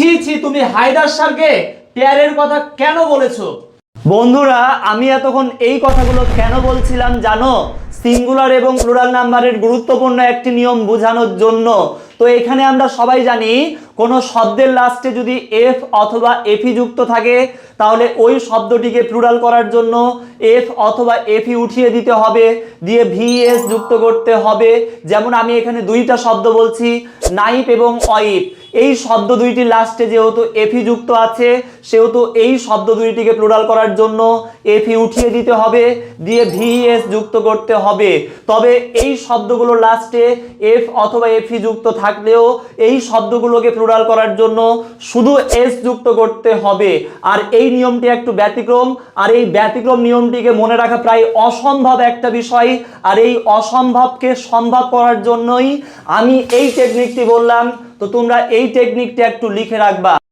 ছি ছি, তুমি হায়দার স্যারকে পেয়ারের কথা কেন বলেছো? বন্ধুরা, আমি এতক্ষণ এই কথাগুলো কেন বলছিলাম জানো? সিঙ্গুলার এবং প্লুরাল নাম্বারের গুরুত্বপূর্ণ একটি নিয়ম বোঝানোর জন্য। তো এখানে আমরা সবাই জানি কোনো শব্দের লাস্টে যদি এফ অথবা এফি যুক্ত থাকে তাহলে ওই শব্দটিকে প্লুরাল করার জন্য এফ অথবা এফি উঠিয়ে দিতে হবে, দিয়ে ভিএস যুক্ত করতে হবে। যেমন আমি এখানে দুইটা শব্দ বলছি, নাইফ এবং ওয়াইফ। এই শব্দ দুইটি লাস্টে যেহেতু এফি যুক্ত আছে সেহেতু এই শব্দ দুইটিকে প্লুরাল করার জন্য এফি উঠিয়ে দিতে হবে, দিয়ে ভিএস যুক্ত করতে হবে। তবে এই শব্দগুলো লাস্টে এফ অথবা এফি যুক্ত থাকলেও এই শব্দগুলোকে প্লুরাল করার জন্য শুধু এস যুক্ত করতে হবে। আর এই নিয়মটি একটু ব্যতিক্রম, আর এই ব্যতিক্রম নিয়মটিকে মনে রাখা প্রায় অসম্ভব একটা বিষয়। আর এই অসম্ভবকে সম্ভব করার জন্যই আমি এই টেকনিকটি বললাম। তো তোমরা এই টেকনিকটি একটু লিখে রাখবা।